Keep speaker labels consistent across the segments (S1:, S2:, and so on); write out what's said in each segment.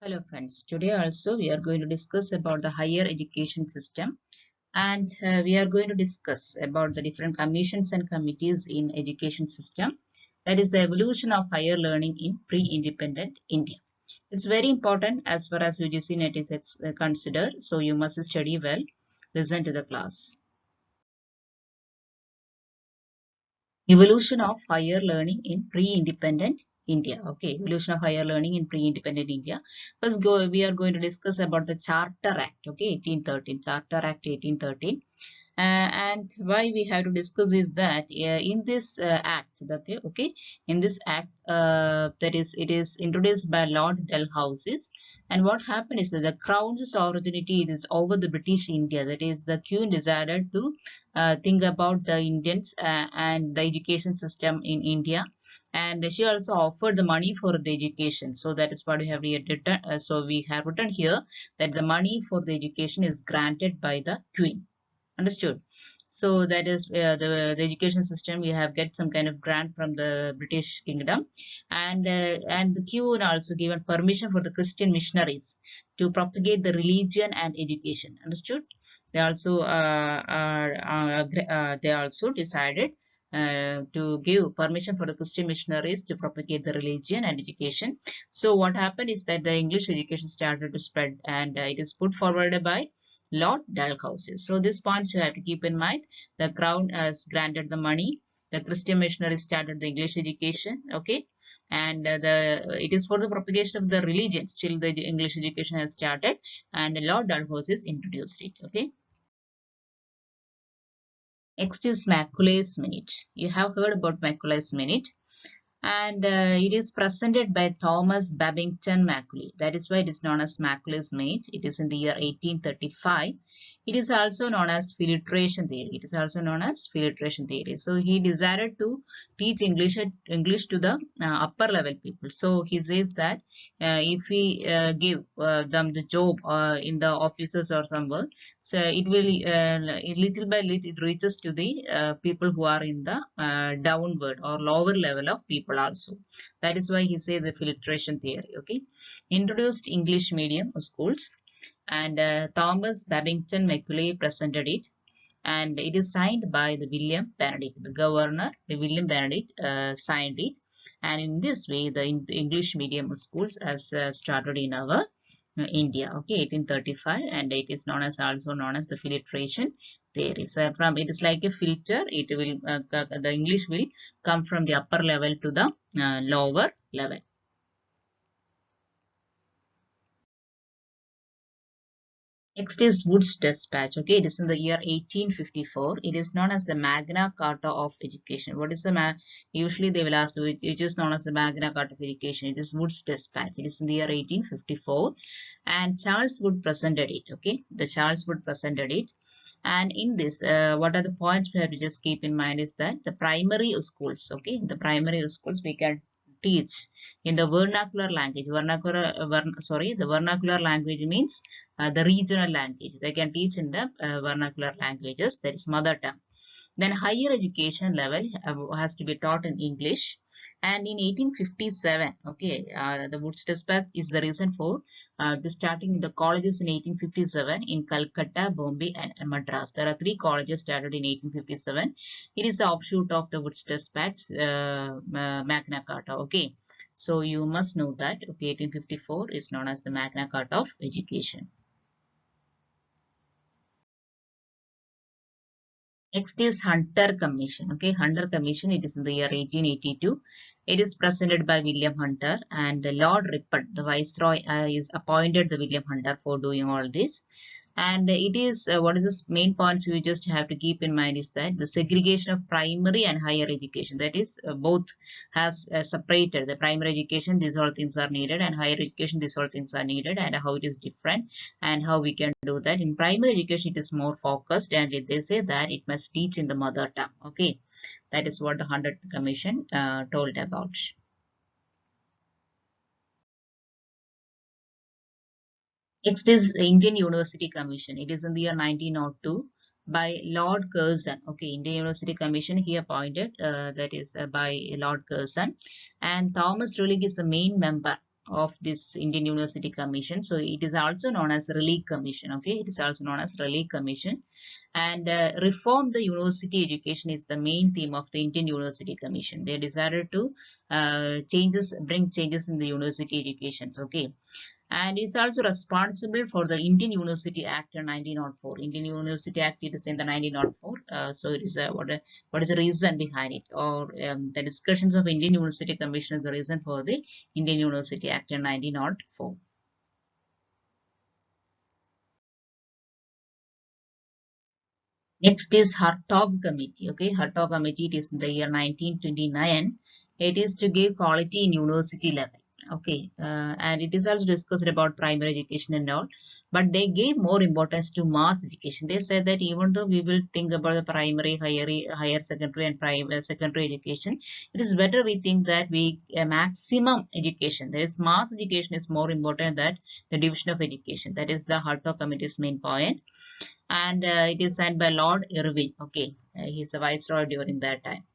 S1: Hello friends, today also we are going to discuss about the higher education system and we are going to discuss about the different commissions and committees in education system, that is the evolution of higher learning in pre-independent India. It's very important as far as UGC net is considered, so you must study well, listen to the class. Evolution of higher learning in pre-independent India. Okay, evolution of higher learning in pre-independent India. First, we are going to discuss about the Charter Act. Okay, 1813, Charter Act 1813. And why we have to discuss is that in this act, in this act, that is, it is introduced by Lord Dalhousie. And what happened is that the crown's sovereignty is over the British India. That is, the Queen decided to think about the Indians and the education system in India. And she also offered the money for the education. So that is what we have written. So we have written here that the money for the education is granted by the Queen. Understood? So that is the education system. We have get some kind of grant from the British Kingdom, and the Queen also given permission for the Christian missionaries to propagate the religion and education. Understood? They also they also decided to give permission for the Christian missionaries to propagate the religion and education. So what happened is that the English education started to spread, and it is put forward by Lord Dalhousie. So these points you have to keep in mind. The crown has granted the money. The Christian missionaries started the English education. Okay, and it is for the propagation of the religion. Still, the English education has started, and Lord Dalhousie introduced it. Okay. Next is Macaulay's Minute. You have heard about Macaulay's Minute, and it is presented by Thomas Babington Macaulay. That is why it is known as Macaulay's Minute. It is in the year 1835. It is also known as filtration theory. It is also known as filtration theory. So he decided to teach English to the upper level people. So he says that if we give them the job in the offices or somewhere, so it will little by little it reaches to the people who are in the downward or lower level of people also. That is why he says the filtration theory. Okay, introduced English medium schools, and Thomas Babington Macaulay presented it, and it is signed by the William Benedict, the governor. The William Benedict signed it, and in this way, the English medium schools has started in our India. Okay, 1835, and it is known as also known as the filtration theory. So from it is like a filter. It will the English will come from the upper level to the lower level. Next is Wood's Dispatch. Okay, it is in the year 1854. It is known as the Magna Carta of Education. What is the usually they will ask which is known as the Magna Carta of Education. It is Wood's Dispatch. It is in the year 1854, and Charles Wood presented it. Okay, the Charles Wood presented it. And in this, what are the points we have to just keep in mind is that the primary schools, okay, in the primary schools we can teach in the vernacular language. The vernacular language means the regional language. They can teach in the vernacular languages, that is mother tongue. Then higher education level has to be taught in English. And in 1857, okay, the Woods Dispatch is the reason for to starting the colleges in 1857 in Calcutta, Bombay, and Madras. There are three colleges started in 1857. It is the offshoot of the Woods Dispatch, Magna Carta. Okay, so you must know that. Okay, 1854 is known as the Magna Carta of Education. Next is Hunter Commission. Okay, Hunter Commission, it is in the year 1882. It is presented by William Hunter, and Lord Ripon, the Viceroy, is appointed the William Hunter for doing all this. And it is what is the main points you just have to keep in mind is that the segregation of primary and higher education, that is both has separated the primary education, these all things are needed, and higher education, these all things are needed, and how it is different and how we can do that. In primary education it is more focused, and they say that it must teach in the mother tongue. Okay, that is what the Hunter Commission told about. Next is Indian University Commission. It is in the year 1902 by Lord Curzon. Okay, Indian University Commission he appointed, that is by Lord Curzon, and Thomas Rowling is the main member. of this Indian University Commission. So it is also known as SREE Commission. Okay, it is also known as SREE Commission. And reform the university education is the main theme of the Indian University Commission. They decided to bring changes in the university educations. Okay, and is also responsible for the Indian University Act in 1904. Indian University Act, it is in the 1904. So it is what is the reason behind it, or the discussions of Indian University Commission is the reason for the Indian University Act in 1904. Next is Hartog Committee. Okay, Hartog Committee, it is in the year 1929. It is to give quality in university level. Okay, and it is also discussed about primary education and all, but they gave more importance to mass education. They said that even though we will think about the primary, higher secondary, and primary secondary education, it is better we think that we maximum education. There is mass education is more important than the division of education. That is the Hartog Committee's main point, and it is signed by Lord Irving. Okay, he's a viceroy during that time.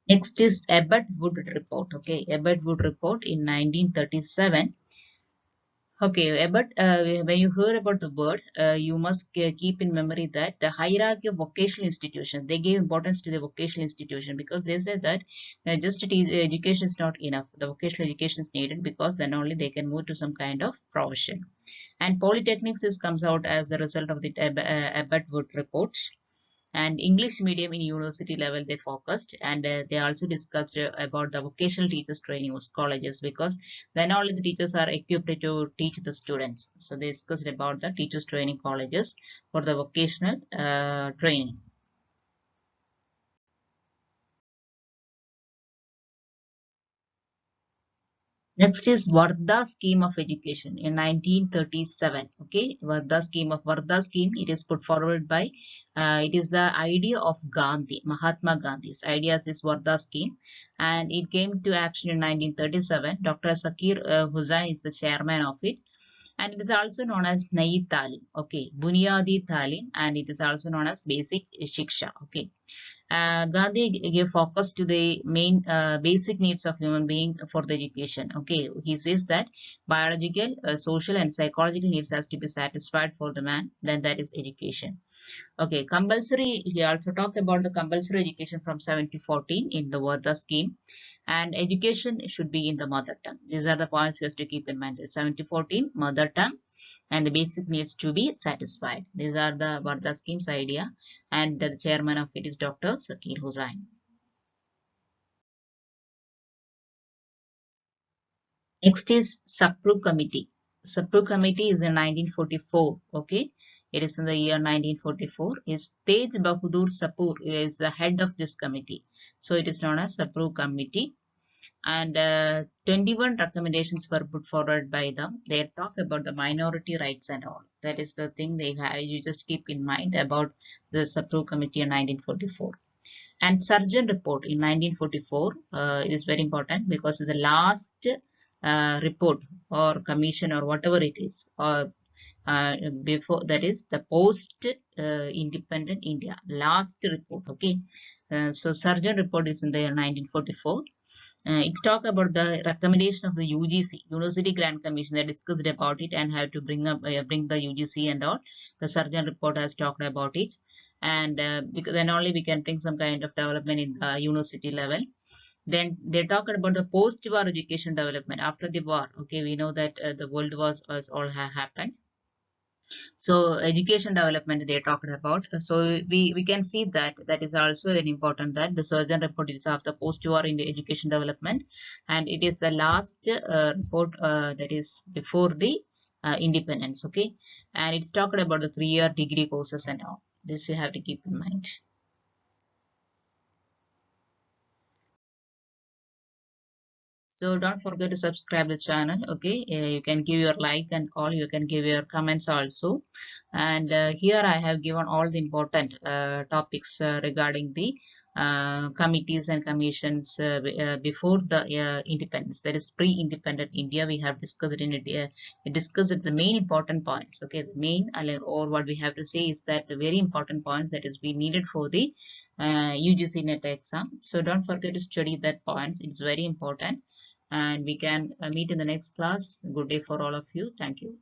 S1: Next is Ebbett Wood Report. Okay, Ebbett Wood Report in 1937. Okay, but when you hear about the word, you must keep in memory that the hierarchy of vocational institutions, they gave importance to the vocational institution, because they said that just education is not enough. The vocational education is needed, because then only they can move to some kind of profession. And polytechnics comes out as a result of the Abbott Wood report. And English medium in university level they focused, and they also discussed about the vocational teachers training colleges, because then only the teachers are equipped to teach the students. So they discussed about the teachers training colleges for the vocational training. Next is Varda scheme of education in 1937. Okay, Varda scheme. It is put forward by. It is the idea of Gandhi, Mahatma Gandhi's ideas is Varda scheme, and it came to action in 1937. Dr. Zakir Hussain is the chairman of it, and it is also known as Nai Talim. Okay, Bunyadi Talim, and it is also known as Basic Shiksha. Okay. Gandhi gave focus to the main basic needs of human being for the education. Okay, he says that biological, social, and psychological needs has to be satisfied for the man. Then that is education. Okay, compulsory. He also talked about the compulsory education from 7 to 14 in the Varda scheme, and education should be in the mother tongue. These are the points we have to keep in mind. 7 to 14, mother tongue, and the basic needs to be satisfied. These are the Varda scheme's idea, and the chairman of it is Dr. Zakir Hussain. Next is SREE Committee. SREE Committee is in 1944. Okay, it is in the year 1944. Is Tej Bahadur Sapur is the head of this committee. So it is known as SREE Committee. And 21 recommendations were put forward by them. They talk about the minority rights and all. That is the thing they have. You just keep in mind about the SREE Committee in 1944. And Surgeon Report in 1944 it is very important, because the last report or commission or whatever it is, or before that is the post independent India last report. Okay, so Surgeon Report is in the year 1944. It talk about the recommendation of the UGC, University Grant Commission. They discussed about it and have to bring the UGC and all. The Surgeon Report has talked about it, and because then only we can bring some kind of development in the university level. Then they talked about the post-war education development after the war. Okay, we know that the world was all happened. So education development they talked about. So we can see that that is also an important, that the surgeon report is of the post-war in the education development, and it is the last report that is before the independence. Okay, and it's talked about the 3-year degree courses and all. This we have to keep in mind. So don't forget to subscribe this channel. Okay, you can give your like and all. You can give your comments also. And here I have given all the important topics regarding the committees and commissions before the independence. That is pre-independent India. We have discussed it in it. We discussed the main important points. Okay, the main or what we have to say is that the very important points that is we needed for the UGC NET exam. So don't forget to study that points. It's very important. And we can meet in the next class. Good day for all of you. Thank you.